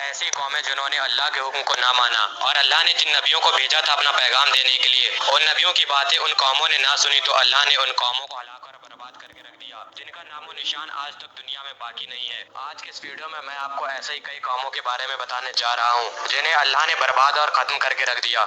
ایسی قومیں جنہوں نے اللہ کے حکم کو نہ مانا، اور اللہ نے جن نبیوں کو بھیجا تھا اپنا پیغام دینے کے لیے، ان نبیوں کی باتیں ان قوموں نے نہ سنی تو اللہ نے ان قوموں کو ہلاک اور برباد کر کے رکھ دیا، جن کا نام و نشان آج تک دنیا میں باقی نہیں ہے۔ آج کے اس ویڈیو میں آپ کو ایسے ہی کئی قوموں کے بارے میں بتانے جا رہا ہوں جنہیں اللہ نے برباد اور ختم کر کے رکھ دیا۔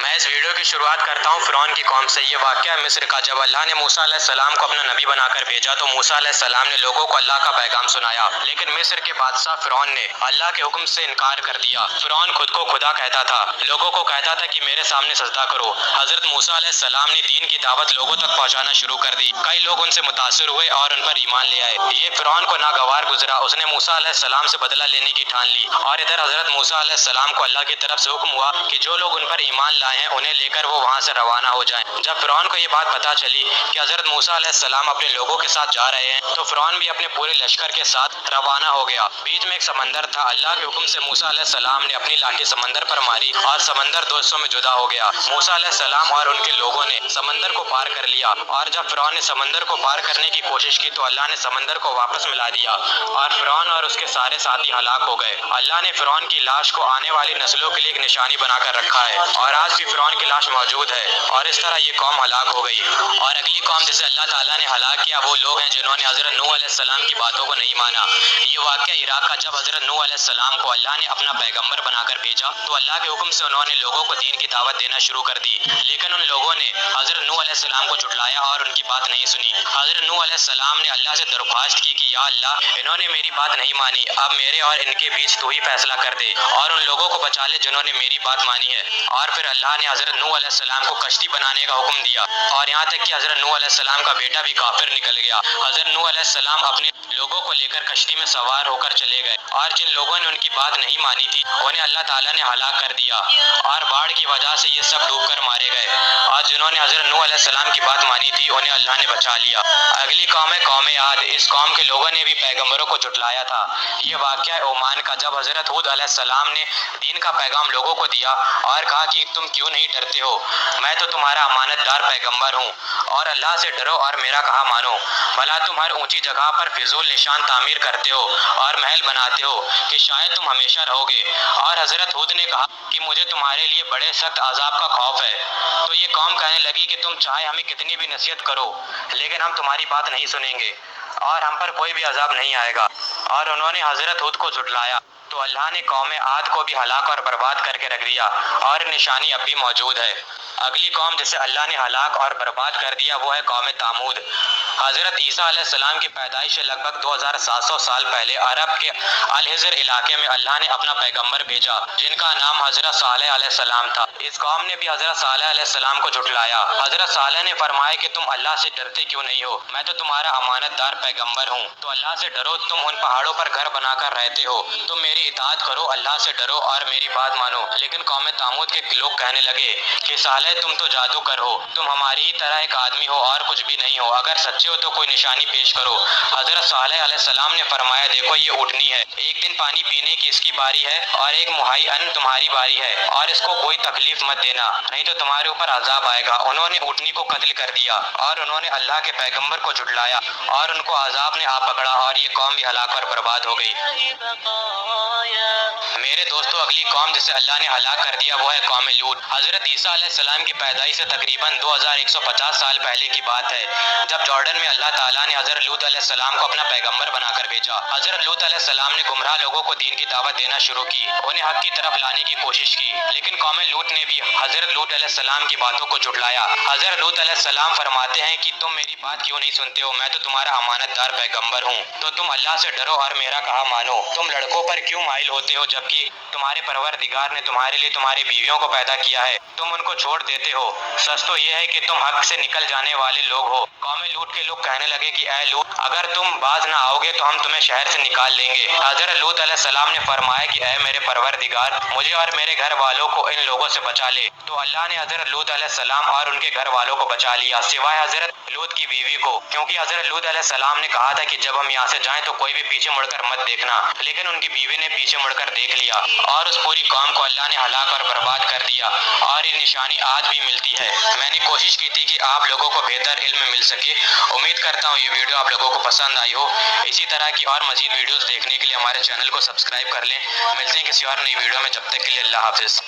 میں اس ویڈیو کی شروعات کرتا ہوں فرعون کی قوم سے۔ یہ واقعہ مصر کا، جب اللہ نے موسیٰ علیہ السلام کو اپنا نبی بنا کر بھیجا تو موسیٰ علیہ السلام نے لوگوں کو اللہ کا پیغام سنایا، لیکن مصر کے بادشاہ فرعون نے اللہ کے حکم سے انکار کر دیا۔ فرعون خود کو خدا کہتا تھا، لوگوں کو کہتا تھا کہ میرے سامنے سجدہ کرو۔ حضرت موسیٰ علیہ السلام نے دین کی دعوت لوگوں تک پہنچانا شروع کر دی، کئی لوگ ان سے متاثر ہوئے اور ان پر ایمان لے آئے۔ یہ فرعون کو ناگوار گزرا، اس نے موسیٰ علیہ السلام سے بدلہ لینے کی ٹھان لی، اور ادھر حضرت موسیٰ علیہ السلام کو اللہ کی طرف سے حکم ہوا کہ جو لوگ ان پر ایمان لائے ہیں انہیں لے کر وہ وہاں سے روانہ ہو جائیں۔ جب فرعون کو یہ بات پتہ چلی کہ حضرت موسیٰ علیہ السلام اپنے لوگوں کے ساتھ جا رہے ہیں تو فرعون بھی اپنے پورے لشکر کے ساتھ روانہ ہو گیا۔ بیچ میں ایک سمندر تھا، اللہ کے حکم سے موسیٰ علیہ السلام نے اپنی لاٹھی سمندر پر ماری اور سمندر دو حصوں میں جدا ہو گیا۔ موسیٰ علیہ السلام اور ان کے لوگوں نے سمندر کو پار کر لیا، اور جب فرعون نے سمندر کو پار کرنے کی کوشش کی تو اللہ نے سمندر کو واپس ملا دیا اور فرعون اور اس کے سارے ساتھی ہلاک ہو گئے۔ اللہ نے فرعون کی لاش کو آنے والی نسلوں کے لیے ایک نشانی بنا کر رکھا ہے، اور آج بھی فرعون کی لاش موجود ہے، اور اس طرح یہ قوم ہلاک ہو گئی۔ اور اگلی قوم جسے اللہ تعالیٰ نے ہلاک کیا وہ لوگ ہیں جنہوں نے حضرت نوح علیہ السلام کی باتوں کو نہیں مانا۔ یہ واقعہ عراق کا، جب حضرت نوح علیہ السلام کو اللہ نے اپنا پیغمبر بنا کر بھیجا تو اللہ کے حکم سے انہوں نے لوگوں کو دین کی دعوت دینا شروع کر دی، لیکن ان لوگوں نے حضرت نوح علیہ السلام کو جھٹلایا اور ان کی بات نہیں سنی۔ حضرت نوح علیہ السلام نے اللہ سے درخواست کی کہ یا اللہ، انہوں نے میری بات نہیں مانی، اب میرے اور ان کے بیچ تو ہی فیصلہ کر دے اور ان لوگوں کو بچا لے جنہوں نے میری بات مانی ہے۔ اور پھر اللہ نے حضرت نوح علیہ السلام کو کشتی بنانے کا حکم دیا، اور یہاں تک کہ حضرت نوح علیہ السلام کا بیٹا بھی کافر نکل گیا۔ حضرت نوح علیہ السلام اپنے لوگوں کو لے کر کشتی میں سوار ہو کر چلے گئے، اور جن لوگوں نے ان کی بات نہیں مانی تھی انہیں اللہ تعالیٰ نے ہلاک کر دیا، اور باڑھ کی وجہ سے یہ سب ڈوب کر مارے گئے، اور جنہوں نے حضرت نوح علیہ السلام کی بات مانی تھی انہیں اللہ نے بچا لیا۔ اگلی قوم ہے قوم عاد۔ اس قوم کے لوگوں نے بھی پیغمبروں کو جھٹلایا تھا۔ یہ واقعہ ہے عمان کا، جب حضرت ہود علیہ السلام نے دین کا پیغام لوگوں کو دیا اور کہا کہ تم کیوں نہیں ڈرتے ہو، میں تو تمہارا امانت دار پیغمبر ہوں، اور اللہ سے ڈرو اور میرا کہا مانو، بھلا تم ہر اونچی جگہ پر فضول نشان تعمیر کرتے ہو اور محل بناتے ہو کہ شاید تم ہمیشہ رہو گے۔ اور حضرت ہود نے کہا کہ مجھے تمہارے لیے بڑے سخت عذاب کا خوف ہے۔ تو یہ قوم کہنے لگی کہ تم چاہے ہمیں کتنی بھی نصیحت کرو لیکن ہم تمہاری بات نہیں سنیں گے اور ہم پر کوئی بھی عذاب نہیں آئے گا، اور انہوں نے حضرت ہود کو جھٹلایا تو اللہ نے قوم عاد کو بھی ہلاک اور برباد کر کے رکھ دیا، اور نشانی اب بھی موجود ہے۔ اگلی قوم جسے اللہ نے ہلاک اور برباد کر دیا وہ ہے قوم تامود۔ حضرت عیسیٰ علیہ السلام کی پیدائش سے لگ بھگ 2700 سال پہلے عرب کے الحجر علاقے میں اللہ نے اپنا پیغمبر بھیجا جن کا نام حضرت صالح علیہ السلام تھا۔ اس قوم نے بھی حضرت صالح علیہ السلام کو جھٹلایا۔ حضرت صالح نے فرمایا کہ تم اللہ سے ڈرتے کیوں نہیں ہو، میں تو تمہارا امانت دار پیغمبر ہوں، تو اللہ سے ڈرو، تم ان پہاڑوں پر گھر بنا کر رہتے ہو، تم میری اطاعت کرو، اللہ سے ڈرو اور میری بات مانو۔ لیکن قوم تامود کے لوگ کہنے لگے کہ صالح تم تو جادو گر ہو، تم ہماری ہی طرح ایک آدمی ہو اور کچھ بھی نہیں ہو، اگر سچے ہو تو کوئی نشانی پیش کرو۔ حضرت صالح علیہ السلام نے فرمایا دیکھو یہ اونٹنی ہے، ایک دن پانی پینے کی اس کی باری ہے اور ایک مہائی ان تمہاری باری ہے، اور اس کو کوئی تکلیف مت دینا نہیں تو تمہارے اوپر عذاب آئے گا۔ انہوں نے اونٹنی کو قتل کر دیا اور انہوں نے اللہ کے پیغمبر کو جھٹلایا اور ان کو عذاب نے آ پکڑا اور یہ قوم بھی ہلاک اور برباد ہو گئی۔ میرے دوستو اگلی قوم جسے اللہ نے ہلاک کر دیا وہ ہے قوم لوط۔ حضرت عیسیٰ علیہ السلام کی پیدائش سے تقریباً 2150 سال پہلے کی بات ہے، جب جارڈن میں اللہ تعالیٰ نے حضرت لوط علیہ السلام کو اپنا پیغمبر بنا کر بھیجا۔ حضرت لوط علیہ السلام نے گمراہ لوگوں کو دین کی دعوت دینا شروع کی، انہیں حق کی طرف لانے کی کوشش کی، لیکن قوم لوط نے بھی حضرت لوط علیہ السلام کی باتوں کو جھٹلایا۔ حضرت لوط علیہ السلام فرماتے ہیں کہ تم میری بات کیوں نہیں سنتے ہو، میں تو تمہارا امانت دار پیغمبر ہوں، تو تم اللہ سے ڈرو اور میرا کہا مانو۔ تم لڑکوں پر کیوں مائل ہوتے ہو جبکہ تمہارے پروردگار نے تمہارے لیے تمہاری بیویوں کو پیدا کیا ہے، تم ان کو چھوڑ دیتے ہو، سچ تو یہ ہے کہ تم حق سے نکل جانے والے لوگ ہو۔ قوم لوط کے لوگ کہنے لگے کہ اے لوط، اگر تم باز نہ آؤ گے تو ہم تمہیں شہر سے نکال لیں گے۔ حضرت لوط علیہ السلام نے فرمایا کہ اے میرے پروردگار، مجھے اور میرے گھر والوں کو ان لوگوں سے بچا لے، تو اللہ نے حضرت لوط علیہ السلام اور ان کے گھر والوں کو بچا لیا سوائے حضرت لوط کی بیوی کو، کیونکہ حضرت لوط علیہ السلام نے کہا تھا کہ جب ہم یہاں سے جائیں تو کوئی بھی پیچھے مڑ کر مت دیکھنا، لیکن ان کی بیوی نے پیچھے مڑ کر دیکھ لیا اور اس پوری قوم کو اللہ نے ہلاک اور برباد کر دیا، اور یہ نشانی آج بھی ملتی ہے۔ میں نے کوشش کی تھی کہ آپ لوگوں کو بہتر علم مل سکے، امید کرتا ہوں یہ ویڈیو آپ لوگوں کو پسند آئی ہو. اسی طرح کی اور مزید ویڈیوز دیکھنے کے لیے ہمارے چینل کو سبسکرائب کر لیں. ملتے ہیں کسی اور نئی ویڈیو میں، جب تک کے لیے اللہ حافظ.